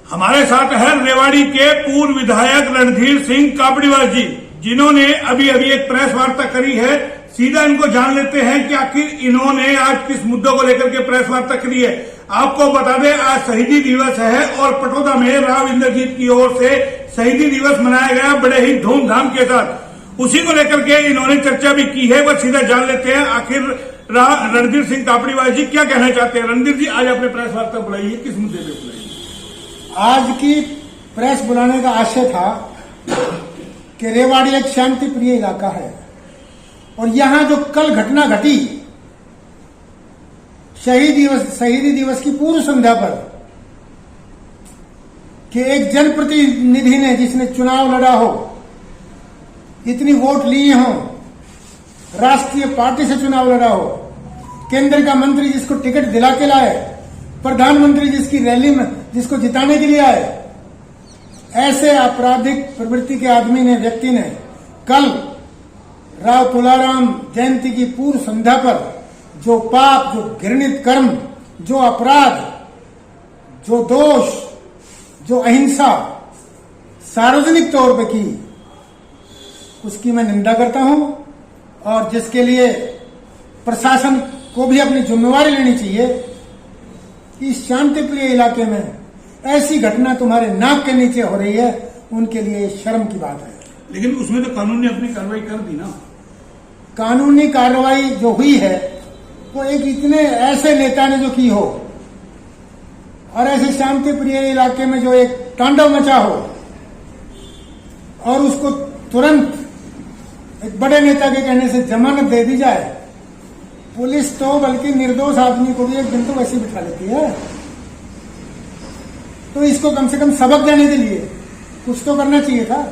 हमारे साथ है रेवाड़ी के पूर्व विधायक रणधीर सिंह कापड़ीवाल जी, जिन्होंने अभी अभी एक प्रेस वार्ता करी है। सीधा इनको जान लेते हैं कि आखिर इन्होंने आज किस मुद्दों को लेकर के प्रेस वार्ता करी है। आपको बता दें, आज शहीदी दिवस है और पटोदा में राव इंद्रजीत की ओर से शहीदी दिवस मनाया गया बड़े ही धूमधाम के साथ। उसी को लेकर के इन्होंने चर्चा भी की है। वह सीधा जान लेते हैं आखिर रणधीर सिंह कापड़ीवाल जी क्या कहना चाहते हैं। रणधीर जी, आज आपने प्रेस वार्ता बुलाई है, किस मुद्दे पर बुलाई? आज की प्रेस बुलाने का आशय था कि रेवाड़ी एक शांति प्रिय इलाका है और यहां जो कल घटना घटी शहीदी दिवस की पूर्व संध्या पर कि एक जनप्रतिनिधि ने जिसने चुनाव लड़ा हो, इतनी वोट लिए हो, राष्ट्रीय पार्टी से चुनाव लड़ा हो, केंद्र का मंत्री जिसको टिकट दिला के लाए, प्रधानमंत्री जिसकी रैली में जिसको जिताने के लिए आए, ऐसे आपराधिक प्रवृत्ति के व्यक्ति ने कल राव तुलाराम जयंती की पूर्व संध्या पर जो पाप, जो घृणित कर्म, जो अपराध, जो दोष, जो अहिंसा सार्वजनिक तौर पर की, उसकी मैं निंदा करता हूं और जिसके लिए प्रशासन को भी अपनी जिम्मेवारी लेनी चाहिए कि शांति प्रिय इलाके में ऐसी घटना तुम्हारे नाक के नीचे हो रही है, उनके लिए शर्म की बात है। लेकिन उसमें तो कानून ने अपनी कार्रवाई कर दी ना। कानूनी कार्रवाई जो हुई है वो एक इतने ऐसे नेता ने जो की हो और ऐसे शांति प्रिय इलाके में जो एक तांडव मचा हो और उसको तुरंत एक बड़े नेता के कहने से जमानत दे दी जाए। पुलिस तो बल्कि निर्दोष आदमी को भी एक दिन तो वैसे बिठा लेती है, तो इसको कम से कम सबक देने के लिए कुछ तो करना चाहिए था।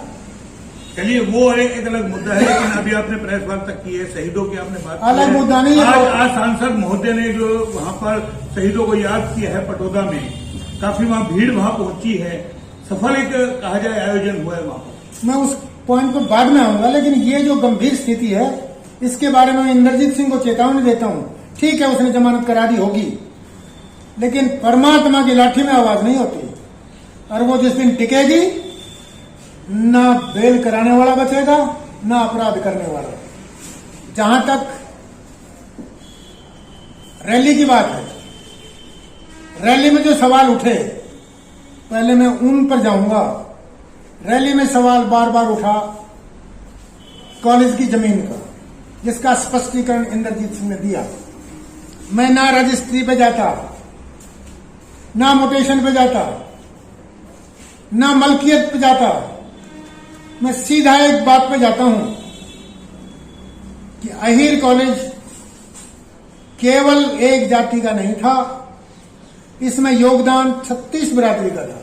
चलिए, वो एक अलग मुद्दा है, लेकिन अभी आपने प्रेस वार्ता की है, शहीदों की आपने बात अलग मुद्दा नहीं है। आज सांसद महोदय ने जो वहां पर शहीदों को याद किया है पटोदा में, काफी वहां भीड़ वहां पहुंची है, सफल एक कहा जाए आयोजन हुआ है वहां पर। मैं उस पॉइंट पर बाद में आऊंगा, लेकिन ये जो गंभीर स्थिति है इसके बारे में इंद्रजीत सिंह को चेतावनी देता हूं। ठीक है, उसने जमानत करा दी होगी, लेकिन परमात्मा की लाठी में आवाज नहीं होती और वो जिस दिन टिकेगी, ना बेल कराने वाला बचेगा, ना अपराध करने वाला। जहां तक रैली की बात है, रैली में जो सवाल उठे, पहले मैं उन पर जाऊंगा। रैली में सवाल बार बार उठा कॉलेज की जमीन का, जिसका स्पष्टीकरण इंद्रजीत सिंह ने दिया। मैं ना रजिस्ट्री पे जाता, ना म्यूटेशन पे जाता, ना मलकियत पे जाता, मैं सीधा एक बात पे जाता हूं कि अहीर कॉलेज केवल एक जाति का नहीं था, इसमें योगदान 36 बिरादरी का था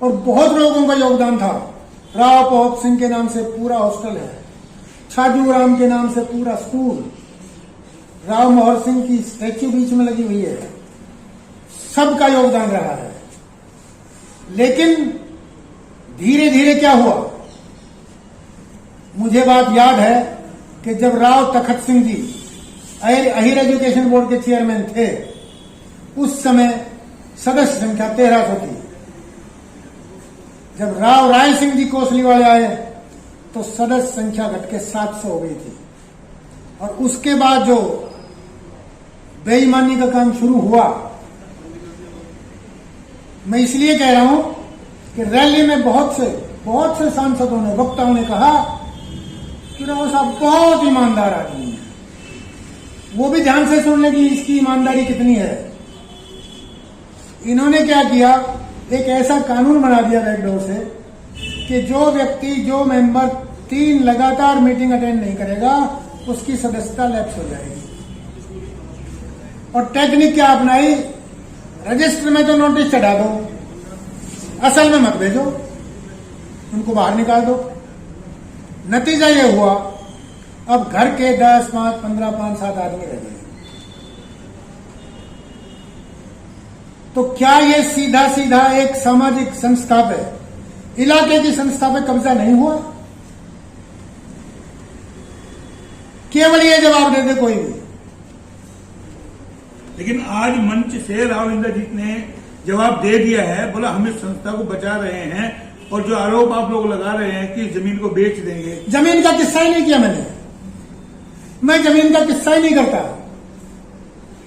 और बहुत लोगों का योगदान था। राव पोहत सिंह के नाम से पूरा हॉस्टल है, छाजू राम के नाम से पूरा स्कूल, राव मोहर सिंह की स्टैच्यू बीच में लगी हुई है, सबका योगदान रहा है। लेकिन धीरे धीरे क्या हुआ, मुझे बात याद है कि जब राव तखत सिंह जी अहीर एजुकेशन बोर्ड के चेयरमैन थे, उस समय सदस्य संख्या 1300 थी। जब राव राय सिंह जी कोसली वाले आए तो सदस्य संख्या घट के 700 हो गई थी। और उसके बाद जो बेईमानी का काम शुरू हुआ, मैं इसलिए कह रहा हूं कि रैली में बहुत से सांसदों ने, वक्ताओं ने कहा कि राव साहब बहुत ईमानदार आदमी है। वो भी ध्यान से सुन ले कि इसकी ईमानदारी कितनी है। इन्होंने क्या किया, एक ऐसा कानून बना दिया बैकडोर से कि जो व्यक्ति, जो मेंबर 3 लगातार मीटिंग अटेंड नहीं करेगा, उसकी सदस्यता लैप्स हो जाएगी। और टेक्निक क्या अपनाई, रजिस्टर में तो नोटिस चढ़ा दो, असल में मत भेजो, उनको बाहर निकाल दो। नतीजा ये हुआ, अब घर के 10, 5, 15, 5, 7 आदमी रह गए। तो क्या ये सीधा सीधा एक सामाजिक संस्था पे, इलाके की संस्था पे कब्जा नहीं हुआ? केवल ये जवाब दे दे कोई भी। लेकिन आज मंच से राव इंद्रजीत ने जवाब दे दिया है, बोला हम इस संस्था को बचा रहे हैं और जो आरोप आप लोग लगा रहे हैं कि जमीन को बेच देंगे। जमीन का किस्सा ही नहीं किया मैं जमीन का किस्सा ही नहीं करता।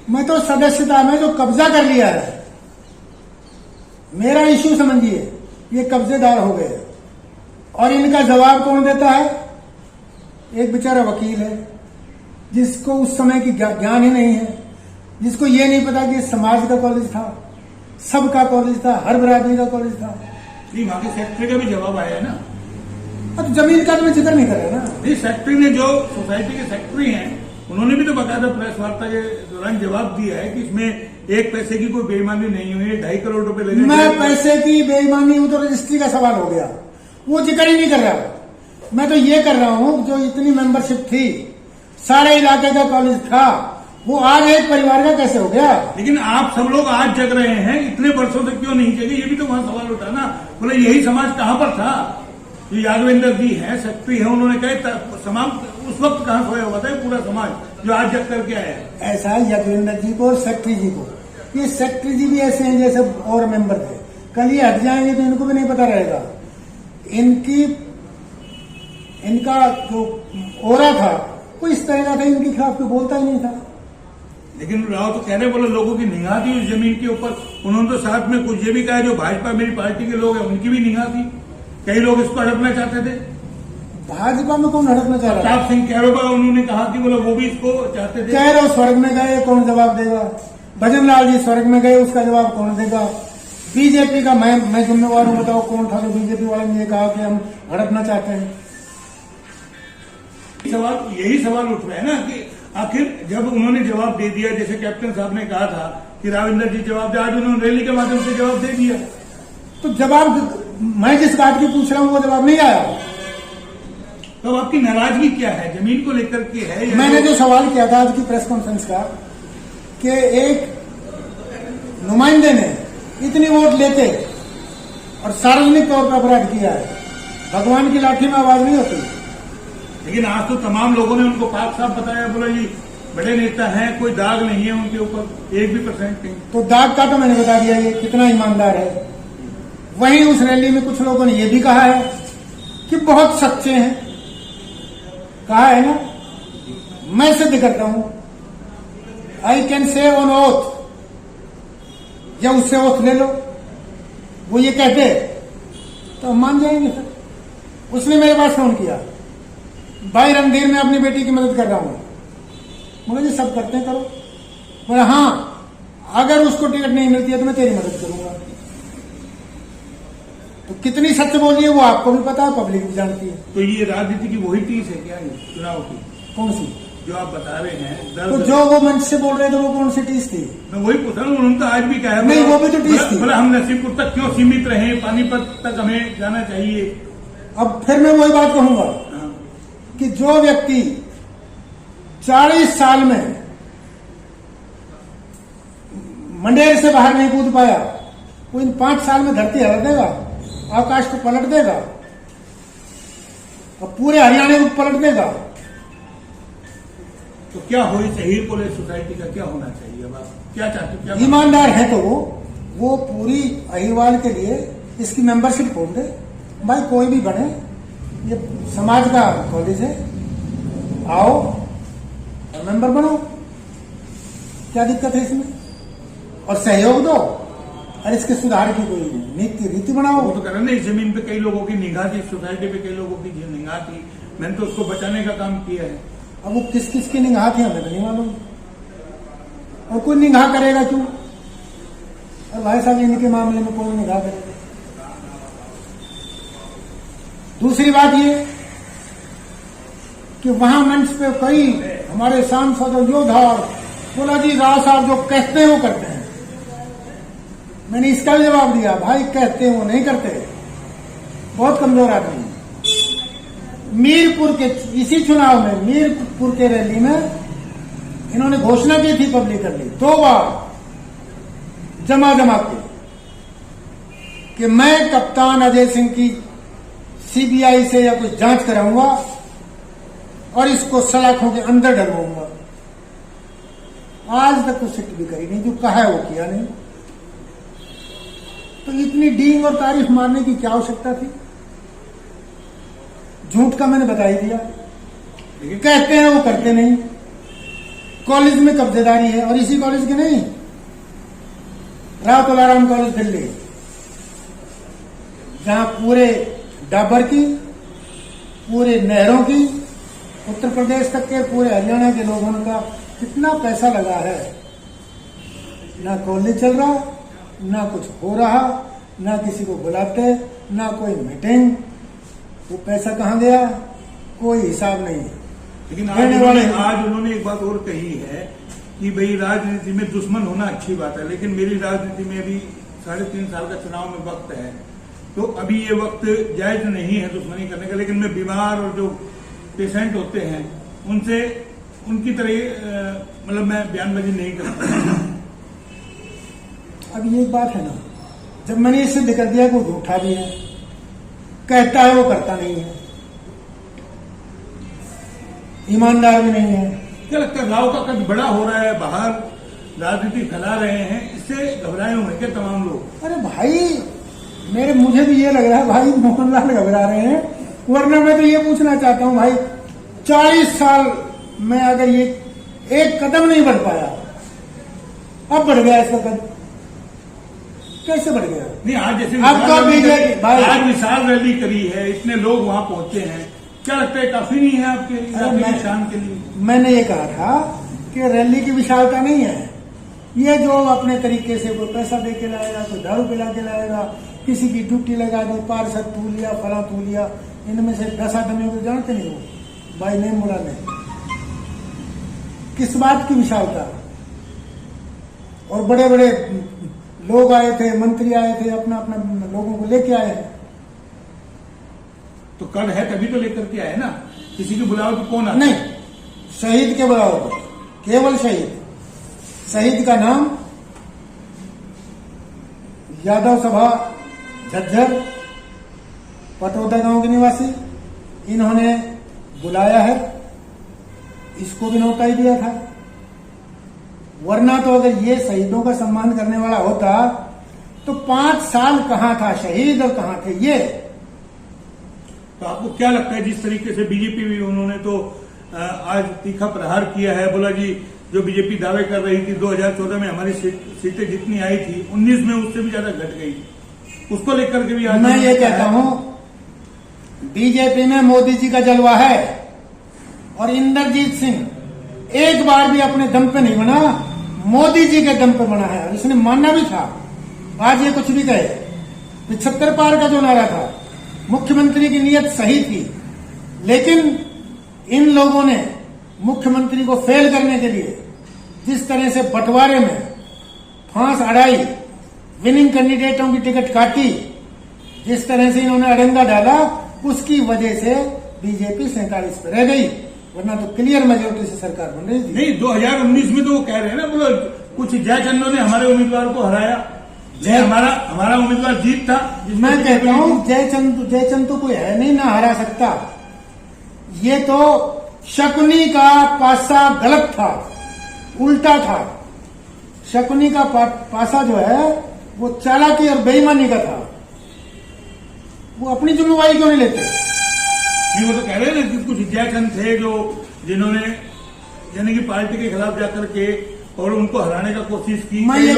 मैं तो सदस्यता में जो कब्जा कर लिया है, मेरा इश्यू समझिए, ये कब्जेदार हो गए और इनका जवाब कौन देता है? एक बेचारा वकील है जिसको उस समय की ज्ञान ही नहीं है, जिसको ये नहीं पता कि समाज का कॉलेज था, सबका कॉलेज था, हर बरादरी का कॉलेज था। नहीं, वहां के सेक्रेटरी का भी जवाब आया है ना। अब जमीन का तो मैं जिक्र नहीं कर रहा ना। नहीं, सेक्रेटरी ने, जो सोसाइटी के सेक्रेटरी हैं, उन्होंने भी तो बकायदा प्रेस वार्ता के दौरान जवाब दिया है कि इसमें एक पैसे की कोई बेईमानी नहीं हुई, 2.5 करोड़ रुपए लगे। मैं पैसे की बेईमानी हूं तो रजिस्ट्री का सवाल हो गया, वो जिक्र ही नहीं कर रहा। मैं तो ये कर रहा हूं, जो इतनी मेंबरशिप थी, सारे इलाके का कॉलेज था, वो आज एक परिवार का कैसे हो गया? लेकिन आप सब लोग आज जग रहे हैं, इतने वर्षों से क्यों नहीं जगे? ये भी तो वहां सवाल उठा ना। बोले यही समाज कहां पर था? जो यादवेंद्र जी हैं, सेक्रेटरी हैं, उन्होंने कहा समाज उस वक्त कहां सोया हुआ था? पूरा समाज जो आज जग करके आया है। ऐसा है यादवेंद्र जी को और सेक्रेटरी जी को, ये सेक्रेटरी जी भी ऐसे हैं जैसे और मेंबर थे। कल ये हट जाएंगे तो इनको भी नहीं पता रहेगा। इनका जो ओरा था वो इस तरह का था, इनके खिलाफ कोई बोलता ही नहीं था। लेकिन राव तो कह रहे, बोले लोगों की निगाह थी उस जमीन के ऊपर। उन्होंने तो साथ में कुछ ये भी कहा, जो भाजपा मेरी पार्टी के लोग हैं उनकी भी निगाह थी। कई लोग इसको हड़पना चाहते थे। भाजपा में कौन हड़पना चाह रहा है? प्रताप सिंह कैरोबा, उन्होंने कहा कि बोले वो भी इसको चाहते थे। कह रहे स्वर्ग में गए, कौन जवाब देगा? भजन लाल जी स्वर्ग में गए, उसका जवाब कौन देगा? बीजेपी का मैं जिम्मेवार हूं, बताओ कौन था जो बीजेपी वाले ने कहा कि हम हड़पना चाहते हैं? यही सवाल उठ रहा है ना कि आखिर जब उन्होंने जवाब दे दिया, जैसे कैप्टन साहब ने कहा था कि राविंदर जी जवाब दे, आज उन्होंने रैली के माध्यम से जवाब दे दिया। तो जवाब, मैं जिस बात की पूछ रहा हूं वो जवाब नहीं आया। तो आपकी नाराजगी क्या है? जमीन को लेकर के है? मैंने जो सवाल किया था आज की प्रेस कॉन्फ्रेंस का, कि एक नुमाइंदे ने इतनी वोट लेते और सार्वजनिक तौर पर अपराध किया है, भगवान की लाठी में आवाज नहीं होती। लेकिन आज तो तमाम लोगों ने उनको पाक साफ बताया, बोला जी बड़े नेता हैं, कोई दाग नहीं है उनके ऊपर, 1% नहीं। तो दाग का तो मैंने बता दिया ये कितना ईमानदार है। वहीं उस रैली में कुछ लोगों ने ये भी कहा है कि बहुत सच्चे हैं, कहा है ना। मैं सिद्ध करता हूं, I can say on oath, या उससे ओथ ले लो, वो ये कहते तो हम मान जाएंगे। सर उसने मेरे पास फोन किया, भाई रणधीर मैं अपनी बेटी की मदद कर रहा हूं। बोले जी सब करते हैं, करो। बोले हाँ, अगर उसको टिकट नहीं मिलती है तो मैं तेरी मदद करूंगा। तो कितनी सच बोली है वो आपको भी पता है, पब्लिक भी जानती है। तो ये राजनीति की वही टीस है क्या, ये चुनाव की? कौन सी जो आप बता रहे हैं? तो जो वो मंच से बोल रहे थे वो कौन सी टीस थी? मैं वही पूछ रहा हूं। उन्होंने तो आज भी कहा है, नहीं वो भी तो टीस थी। बोला हम नसीबपुर तक क्यों सीमित रहे, पानीपत तक हमें जाना चाहिए। अब फिर मैं वही बात कहूंगा कि जो व्यक्ति 40 साल में मंडेर से बाहर नहीं कूद पाया, वो इन 5 साल में धरती हिला देगा, आकाश को पलट देगा और पूरे हरियाणा को पलट देगा। तो क्या हो चाहिए पुलिस सोसाइटी का, क्या होना चाहिए? अब आप क्या चाहते हैं? ईमानदार है तो वो पूरी अहिवाल के लिए इसकी मेंबरशिप खोल दे। भाई कोई भी बने, ये समाज का कॉलेज है, आओ और मेंबर बनो, क्या दिक्कत है इसमें? और सहयोग दो और इसके सुधार की कोई नीति रीति बनाओ। वो तो कह रहे ना, इस जमीन पे कई लोगों की निगाह थी, सोसाइटी पे कई लोगों की निगाह थी, मैंने तो उसको बचाने का काम किया है। अब वो किस किस की निगाह थी हमें तो नहीं मालूम, और कोई निगाह करेगा क्यों? और भाई साहब इनके मामले में कोई निगाह करेगा। दूसरी बात ये कि वहां मंच पे कई हमारे सांसद और योद्धा बोला जी राव साहब जो कहते हैं वो करते हैं। मैंने इसका भी जवाब दिया, भाई कहते हैं वो नहीं करते, बहुत कमजोर आदमी। मीरपुर के इसी चुनाव में, मीरपुर के रैली में इन्होंने घोषणा की थी पब्लिकली 2 बार जमा के कि मैं कप्तान अजय सिंह की सीबीआई से या कुछ जांच कराऊंगा और इसको सलाखों के अंदर डलवाऊंगा। आज तक तो सिट भी करी नहीं, जो कहा है वो किया नहीं। तो इतनी डींग और तारीफ मारने की क्या आवश्यकता थी? झूठ का मैंने बता ही दिया। कहते हैं वो करते नहीं। कॉलेज में कब्जेदारी है, और इसी कॉलेज के नहीं, राव तुलाराम कॉलेज दिल्ली, जहां पूरे डाबर की, पूरे नहरों की, उत्तर प्रदेश तक के, पूरे हरियाणा के लोगों का कितना पैसा लगा है। ना कॉलेज चल रहा, ना कुछ हो रहा, ना किसी को बुलाते, ना कोई मीटिंग। वो पैसा कहां गया, कोई हिसाब नहीं। लेकिन आज उन्होंने एक बात और कही है कि भाई राजनीति में दुश्मन होना अच्छी बात है, लेकिन मेरी राजनीति में अभी 3.5 साल का चुनाव में वक्त है, तो अभी ये वक्त जायज नहीं है दुश्मनी करने का। लेकिन मैं बीमार और जो पेशेंट होते हैं उनसे उनकी तरह मतलब मैं बयानबाजी नहीं करता। अब ये एक बात है ना, जब मैंने इससे सिद्ध कर दिया कि वो झूठा भी है, कहता है वो करता नहीं है, ईमानदार भी नहीं है। क्या लगता है राव का कद बड़ा हो रहा है, बाहर राजनीति फैला रहे हैं, इससे घबराए हुए क्या तमाम लोग? अरे भाई, मुझे भी ये लग रहा है भाई मोहनलाल घबरा रहे हैं। वरना मैं तो ये पूछना चाहता हूं भाई, 40 साल में अगर ये एक कदम नहीं बढ़ पाया, अब बढ़ गया इसका कदम, कैसे बढ़ गया? नहीं, आज जैसे आपका बीजेपी भाई आज विशाल रैली करी है, इतने लोग वहां पहुंचे हैं, क्या लगता है काफी नहीं है आपके शान के लिए? मैंने ये कहा था कि रैली की विशालता नहीं है, ये जो अपने तरीके से कोई पैसा दे के लाएगा, कोई दारू पिला के लाएगा, किसी की ड्यूटी लगा दी, पार्षद तू लिया, फला तू लिया, इनमें से 10 आदमियों को जानते नहीं हो भाई, नेम बोला नहीं। किस बात की विशालता? और बड़े बड़े लोग आए थे, मंत्री आए थे, अपना अपना लोगों को लेके आए हैं। तो कल है तभी तो लेकर के आए ना, किसी की बुलाओ तो कौन आता? नहीं, शहीद के बुलाओ, केवल शहीद। शहीद का नाम यादव सभा झज्जर, पटौदा गांव के निवासी, इन्होंने बुलाया है, इसको भी न्योता ही दिया था। वरना तो अगर ये शहीदों का सम्मान करने वाला होता तो 5 साल कहां था शहीद और कहां थे ये? तो आपको क्या लगता है, जिस तरीके से बीजेपी भी उन्होंने तो आज तीखा प्रहार किया है, बोला जी जो बीजेपी दावे कर रही थी 2014 में हमारी सीटें जितनी आई थी 19 में उससे भी ज्यादा घट गई, उसको लेकर के भी आज मैं ये कहता हूं, बीजेपी में मोदी जी का जलवा है, और इंद्रजीत सिंह एक बार भी अपने दम पे नहीं बना, मोदी जी के दम पे बना है, और इसने मानना भी था। आज ये कुछ भी कहे, 75 पार का जो नारा था, मुख्यमंत्री की नीयत सही थी, लेकिन इन लोगों ने मुख्यमंत्री को फेल करने के लिए जिस तरह से बंटवारे में फांस अड़ाई, विनिंग कैंडिडेटों की टिकट काटी, जिस तरह से इन्होंने अड़ंगा डाला, उसकी वजह से बीजेपी 47 पे रह गई, वरना तो क्लियर मेजोरिटी से सरकार बन रही थी। नहीं, 2019 में तो वो कह रहे हैं ना, बोलो कुछ जयचंदो ने हमारे उम्मीदवार को हराया, हमारा उम्मीदवार जीत था। मैं कहता हूं जयचंद तो कोई है नहीं, ना हरा सकता। ये तो शकुनी का पासा गलत था, उल्टा था। शकुनी का पासा जो है वो चालाकी और बेईमानी का था, वो अपनी जिम्मेवारी क्यों नहीं लेते? नहीं, वो तो कह रहे हैं कि कुछ जयचंद थे जो जिन्होंने यानी कि पार्टी के खिलाफ जाकर के और उनको हराने का कोशिश की। मैं ये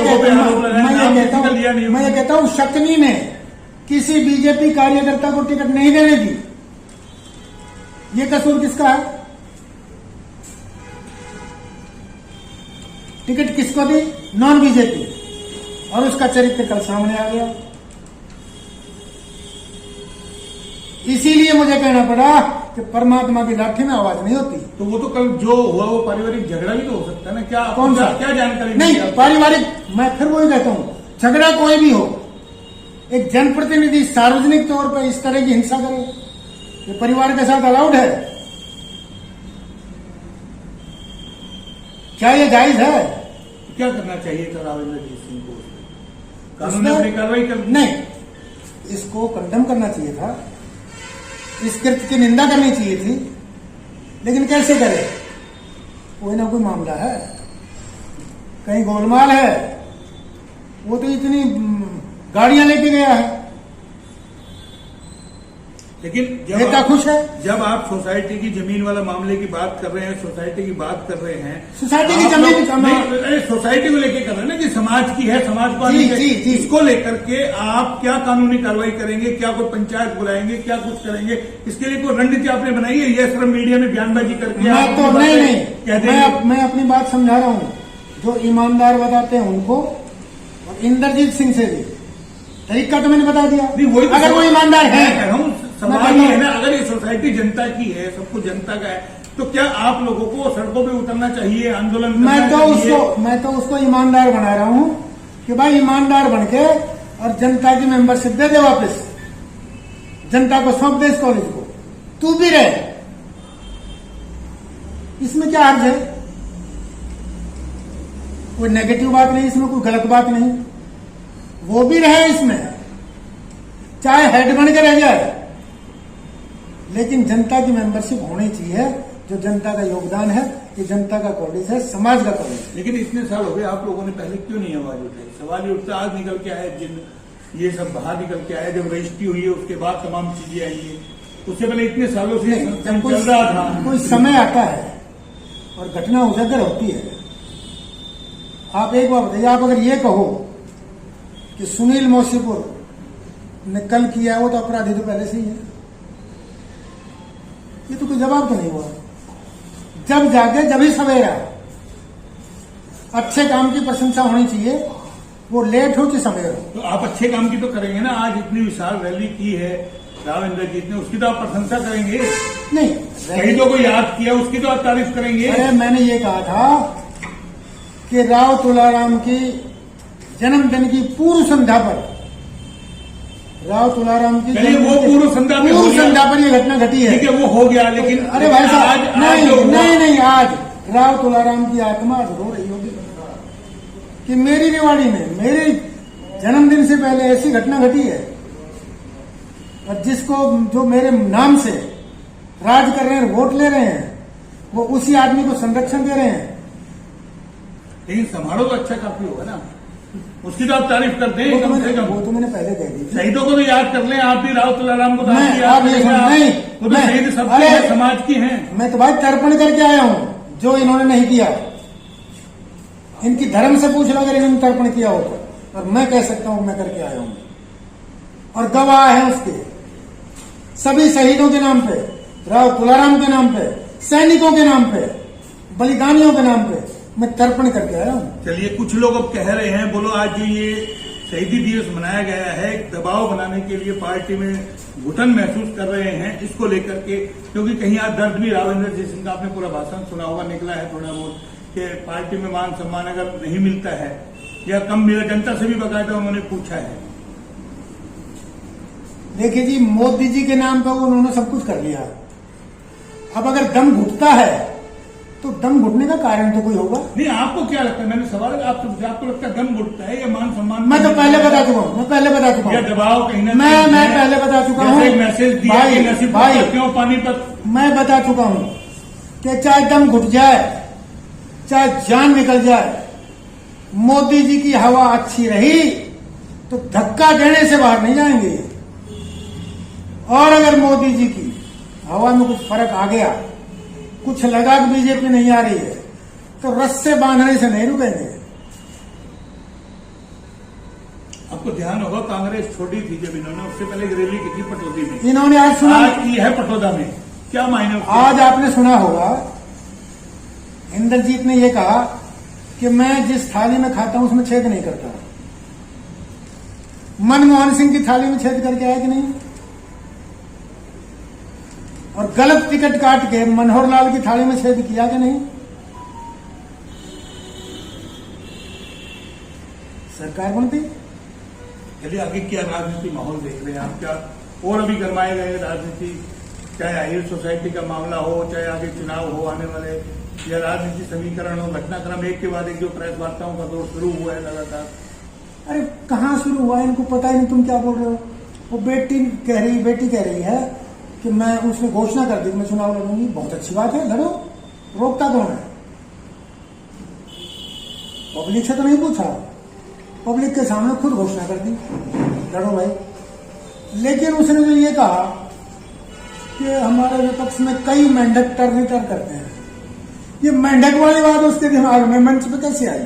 कहता हूं शकुनी ने किसी बीजेपी कार्यकर्ता को टिकट नहीं देने दी, ये कसूर किसका है? टिकट किसको दी? नॉन बीजेपी, और उसका चरित्र कल सामने आ गया। इसीलिए मुझे कहना पड़ा कि परमात्मा की लाठी में आवाज नहीं होती। तो वो तो कल जो हुआ वो पारिवारिक झगड़ा भी तो हो सकता है ना? क्या कौन सा? क्या जानकारी नहीं, पारिवारिक, मैं फिर वही कहता हूं, झगड़ा कोई भी हो, एक जनप्रतिनिधि सार्वजनिक तौर पर इस तरह की हिंसा करे, ये परिवार के साथ अलाउड है? क्या ये जायज है? क्या करना चाहिए था रावेंद्रजीत सिंह को? कानून ने अपनी कार्रवाई कर नहीं, इसको कंडम करना चाहिए था, इस कृत्य की निंदा करनी चाहिए थी, लेकिन कैसे करे? कोई ना कोई मामला है, कहीं गोलमाल है? वो तो इतनी गाड़ियां लेके गया है, लेकिन नेता खुश है। जब आप सोसाइटी की जमीन वाला मामले की बात कर रहे हैं, सोसाइटी की बात कर रहे हैं, सोसाइटी की जमीन सोसाइटी को लेकर कर रहे हैं ना कि समाज की है, समाज को जी। इसको लेकर के आप क्या कानूनी कार्रवाई करेंगे? क्या कोई पंचायत बुलाएंगे? क्या कुछ करेंगे? इसके लिए कोई रणनीति आपने बनाई है? ये सिर्फ मीडिया में बयानबाजी करके मैं तो नहीं, मैं अपनी बात समझा रहा हूँ। जो ईमानदार बताते हैं उनको, और इंद्रजीत सिंह से भी तरीका तो मैंने बता दिया। वही अगर वो ईमानदार है, कह रहा हूँ सवाल ये है ना, अगर ये सोसाइटी जनता की है, सब कुछ जनता का है, तो क्या आप लोगों को सड़कों पे उतरना चाहिए, आंदोलन करना चाहिए? मैं तो उसको ईमानदार बना रहा हूँ कि भाई ईमानदार बन के और जनता की मेंबरशिप दे दे वापस, जनता को सौंप दे इस कॉलेज को, तू भी रहे, इसमें क्या हर्ज है? कोई नेगेटिव बात नहीं इसमें, कोई गलत बात नहीं। वो भी रहे इसमें, चाहे हेड बन के रह जाए, लेकिन जनता की मेंबरशिप होनी चाहिए। जो जनता का योगदान है, ये जनता का कॉलेज है, समाज का कॉलेज है। लेकिन इतने साल हो गए, आप लोगों ने पहले क्यों नहीं आवाज उठाई? सवाल ये उठता, आज निकल के आए, जिन ये सब बाहर निकल के आए, जब रजिस्ट्री हुई है उसके बाद तमाम चीजें आई है। उससे पहले इतने सालों से चल रहा था। कोई समय आता है और घटना उजागर होती है। आप एक बार बताइए, आप अगर ये कहो कि सुनील मौसीपुर ने कल किया, वो तो अपराधी तो पहले से ही है, ये तो कोई जवाब तो नहीं हुआ। जब जाके जब ही सवेरा, अच्छे काम की प्रशंसा होनी चाहिए, वो लेट हो कि सवेरा। तो आप अच्छे काम की तो करेंगे ना। आज इतनी विशाल रैली की है राव इंद्रजीत ने, उसकी तो आप प्रशंसा करेंगे। नहीं, शहीदों को याद किया, उसकी तो आप तारीफ करेंगे। अरे मैंने ये कहा था कि राव तुलाराम की जन्मदिन की पूर्व संध्या पर, राव तुलाराम की वो पूर्व संध्या पर ये घटना घटी है। ठीक है, वो हो गया, लेकिन अरे भाई साहब, नहीं, आज राव तुलाराम की आत्मा रो रही होगी कि मेरी रेवाड़ी में मेरे जन्मदिन से पहले ऐसी घटना घटी है, और जिसको जो मेरे नाम से राज कर रहे हैं, वोट ले रहे हैं, वो उसी आदमी को संरक्षण दे रहे हैं। लेकिन समारोह तो अच्छा काफी होगा ना, उसकी तो आप तारीफ करते हैं। वो तो मैंने पहले कह दी। शहीदों को तो याद कर लें, आप भी राव तुलाराम को नहीं, वो तो शहीद सबके हैं, समाज की हैं। मैं तो भाई तर्पण करके आया हूं, जो इन्होंने नहीं किया। इनकी धर्म से पूछ लो अगर इन्होंने तर्पण किया होता, और मैं कह सकता हूं मैं करके आया हूं, और गवाह है उसके सभी शहीदों के नाम पे, राव तुलाराम के नाम पे, सैनिकों के नाम पे, बलिदानियों के नाम पे मैं तर्पण करके आया हूं। चलिए, कुछ लोग अब कह रहे हैं, बोलो आज जो ये शहीदी दिवस मनाया गया है, एक दबाव बनाने के लिए पार्टी में घुटन महसूस कर रहे हैं इसको लेकर के, क्योंकि कहीं आज दर्द भी राव इंद्रजीत सिंह का आपने पूरा भाषण सुना होगा, निकला है थोड़ा बहुत कि पार्टी में मान सम्मान अगर नहीं मिलता है या कम मिला, जनता से भी बकायदा उन्होंने पूछा है। देखिए जी, मोदी जी के नाम पर उन्होंने सब कुछ कर लिया। अब अगर दम घुटता है तो दम घुटने का कारण तो कोई होगा। नहीं, आपको क्या लगता है? मैंने सवाल आपको लगता है दम घुटता है या मान सम्मान? मैं तो पहले बता चुका हूँ, या दबाव कहीं ना मैं पहले बता चुका हूँ। मैसेज दिया कि नसीब भाई क्यों पानीपत, मैं बता चुका हूँ कि चाहे दम घुट जाए, चाहे जान निकल जाए, मोदी जी की हवा अच्छी रही तो धक्का देने से बाहर नहीं जाएंगे। और अगर मोदी जी की हवा में कुछ फर्क आ गया, कुछ लगा कि बीजेपी नहीं आ रही है, तो रस्से बांधने से नहीं रुकेंगे। आपको ध्यान होगा, कांग्रेस छोटी थी जब इन्होंने उससे पहले एक रैली की थी पटौदी में, इन्होंने आज सुना, आज की है पटौदा में, क्या मायने? आज आपने सुना होगा इंद्रजीत ने यह कहा कि मैं जिस थाली में खाता हूं उसमें छेद नहीं करता। मनमोहन सिंह की थाली में छेद करके आया कि नहीं? और गलत टिकट काट के मनोहर लाल की थाली में छेद किया कि नहीं? सरकार बनती। चलिए, आगे क्या राजनीति माहौल देख रहे हैं आप? क्या और अभी गरमाए गए राजनीति, चाहे आहिर सोसाइटी का मामला हो, चाहे आगे चुनाव हो आने वाले, या राजनीति समीकरण हो, घटनाक्रम एक के बाद एक जो प्रेस वार्ताओं का दौर शुरू हुआ है लगातार। अरे कहाँ शुरू हुआ है, इनको पता ही नहीं तुम क्या बोल रहे हो। वो बेटी कह रही है कि मैं उसने घोषणा कर दी कि मैं चुनाव लड़ूंगी। बहुत अच्छी बात है, लड़ो, रोकता कौन है? पब्लिक से तो नहीं पूछा, पब्लिक के सामने खुद घोषणा कर दी लड़ो भाई। लेकिन उसने जो ये कहा कि हमारे विपक्ष में कई मेंढक टर रिटर करते हैं, ये मेंढक वाली बात उसके दिमाग में मंच पे कैसे आई?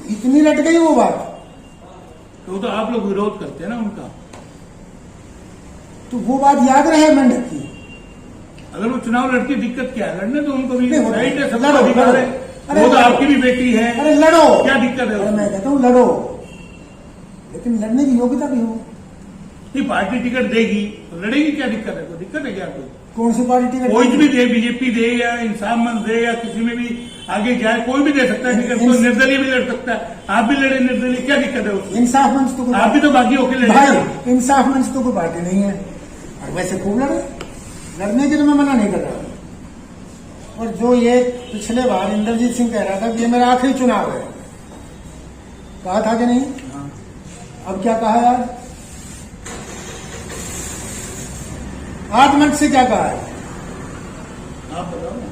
इतनी लट गई वो बात। तो आप लोग विरोध करते हैं ना उनका, तो वो बात याद रहे मेंढक की। अगर वो चुनाव लड़की दिक्कत क्या है, लड़ने तो उनको भी नहीं, राइट है, सबका लड़ो, अधिकार लड़ो। है। अरे वो तो लड़ो। आपकी भी बेटी है, अरे लड़ो, क्या दिक्कत है अरे उसमें? मैं कहता हूँ लड़ो, लेकिन लड़ने की योग्यता भी हो। नहीं, पार्टी टिकट देगी तो लड़ेगी, क्या दिक्कत है? कोई दिक्कत है क्या? कोई कौन सी पार्टी टिकट? कोई भी दे, बीजेपी दे या इंसाफ मंच दे या किसी में भी आगे जाए, कोई भी दे सकता है टिकट। कोई निर्दलीय भी लड़ सकता है, आप भी लड़े निर्दलीय, क्या दिक्कत है उसमें? इंसाफ मंच तो कोई आप भी तो बाकी होके लड़े। भाई, इंसाफ मंच तो कोई पार्टी नहीं है, और वैसे खूब लड़े, लड़ने की तो मैं मना नहीं कर रहा। और जो ये पिछले बार इंद्रजीत सिंह कह रहा था कि ये मेरा आखिरी चुनाव है, कहा था कि नहीं? अब क्या कहा यार? आज मंच से क्या कहा है आप बताओ ना।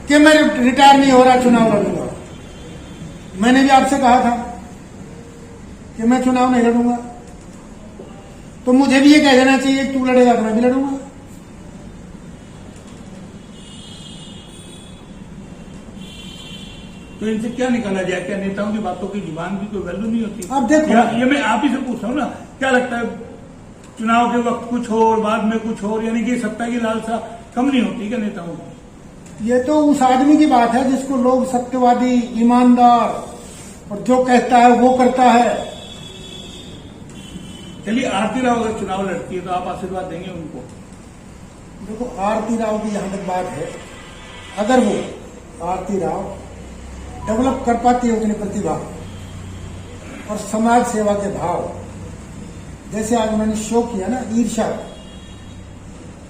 कि मैं रिटायर नहीं हो रहा, चुनाव लड़ूंगा। मैंने भी आपसे कहा था कि मैं चुनाव नहीं लड़ूंगा, तो मुझे भी ये कह देना चाहिए तू लड़ेगा तो मैं भी लड़ूंगा। तो इनसे क्या निकाला जाए? क्या नेताओं की बातों की जुबान की कोई वैल्यू नहीं होती? अब देखो, ये मैं आप ही से पूछ रहा हूँ ना, क्या लगता है चुनाव के वक्त कुछ हो और बाद में कुछ हो, यानी कि सत्ता की लालसा कम नहीं होती क्या नेताओं को? ये तो उस आदमी की बात है जिसको लोग सत्यवादी, ईमानदार और जो कहता है वो करता है। चलिए, आरती राव अगर चुनाव लड़ती है तो आप आशीर्वाद देंगे उनको? देखो, आरती राव की जहां तक बात है, अगर वो आरती राव डेवलप कर पाती है अपनी प्रतिभा और समाज सेवा के भाव, जैसे आज मैंने शो किया ना ईर्ष्या,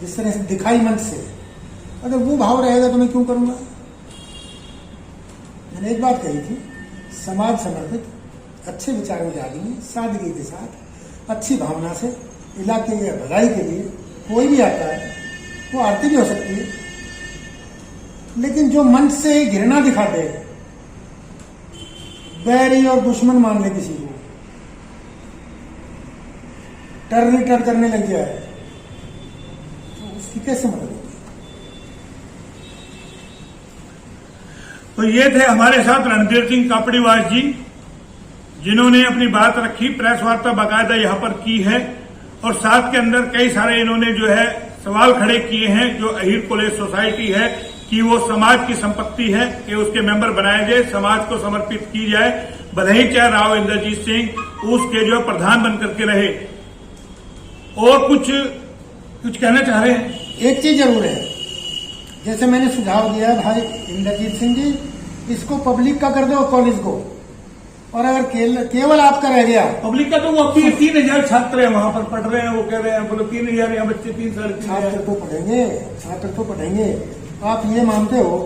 जिस तरह से दिखाई मंच से, अगर वो भाव रहेगा तो मैं क्यों करूंगा? मैंने एक बात कही थी, समाज समर्पित, अच्छे विचारों के आदमी, सादगी के साथ, अच्छी भावना से इलाके या भलाई के लिए कोई भी आता है, वो आरती भी हो सकती है। लेकिन जो मंच से घृणा दिखा दे, बैरी और दुश्मन मान ले किसी को, टर रिटर करने लग जाए, तो उसकी कैसे मदद होगी? तो ये थे हमारे साथ रणधीर सिंह कापड़ीवास जी, जिन्होंने अपनी बात रखी, प्रेस वार्ता बाकायदा यहां पर की है, और साथ के अंदर कई सारे इन्होंने जो है सवाल खड़े किए हैं जो अहीर कॉलेज सोसाइटी है कि वो समाज की संपत्ति है, कि उसके मेंबर बनाए जाए, समाज को समर्पित की जाए, भले ही चाहे राव इंद्रजीत सिंह उसके जो प्रधान बनकर के रहे। और कुछ कहना चाह रहे हैं? एक चीज जरूर है, जैसे मैंने सुझाव दिया है भाई इंद्रजीत सिंह जी, इसको पब्लिक का कर दो कॉलेज को, और अगर केवल आपका रह गया। पब्लिक का तो वो अभी 3000 छात्र है वहां पर पढ़ रहे हैं, वो कह रहे हैं बोलो 3000 यहाँ बच्चे 3 साल छात्र तो पढ़ेंगे, छात्र तो पढ़ेंगे। आप ये मानते हो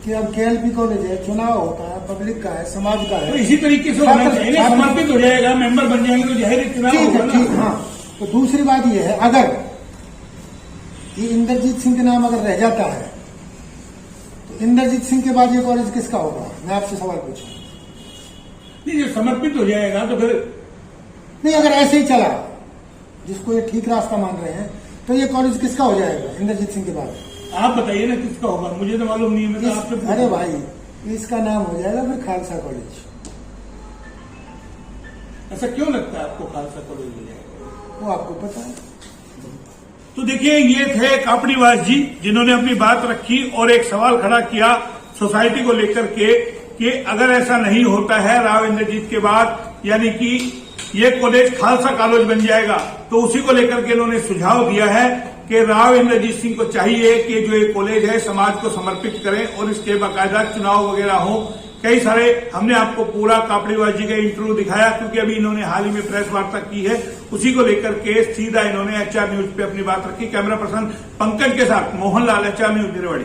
कि अब केएलपी कॉलेज है, चुनाव होता है, पब्लिक का है, समाज का तो है, इसी तरीके से होना चाहिए, समर्पित हो जाएगा, मेंबर बन जाएंगे तो जाहिर चुनाव ठीक होगा है, ना। ठीक। हाँ, तो दूसरी बात यह है, अगर ये इंद्रजीत सिंह के नाम अगर रह जाता है, तो इंद्रजीत सिंह के बाद ये कॉलेज किसका होगा? मैं आपसे सवाल पूछूं। नहीं, जो समर्पित हो जाएगा तो फिर नहीं, अगर ऐसे ही चला, जिसको ये ठीक रास्ता मान रहे हैं, तो ये कॉलेज किसका हो जाएगा इंद्रजीत सिंह के बाद? आप बताइए ना किसका होगा, मुझे तो मालूम नहीं है, मैं तो आपसे अरे भाई, इसका नाम हो जाएगा फिर खालसा कॉलेज। ऐसा क्यों लगता है आपको खालसा कॉलेज हो जाएगा? वो आपको पता है। तो देखिए, ये थे कापड़ीवास जी, जिन्होंने अपनी बात रखी और एक सवाल खड़ा किया सोसाइटी को लेकर के कि अगर ऐसा नहीं होता है राव इंद्रजीत के बाद, यानी कि ये कॉलेज खालसा कॉलेज बन जाएगा, तो उसी को लेकर के इन्होंने सुझाव दिया है कि राव इंद्रजीत सिंह को चाहिए कि जो ये कॉलेज है समाज को समर्पित करें और इसके बाकायदा चुनाव वगैरह हो। कई सारे हमने आपको पूरा कापड़ीवास जी का इंटरव्यू दिखाया, क्योंकि अभी इन्होंने हाल ही में प्रेस वार्ता की है, उसी को लेकर के सीधा इन्होंने HR न्यूज पे अपनी बात रखी। कैमरा पर्सन पंकज के साथ मोहनलाल, HR न्यूज, दिरवाड़ी।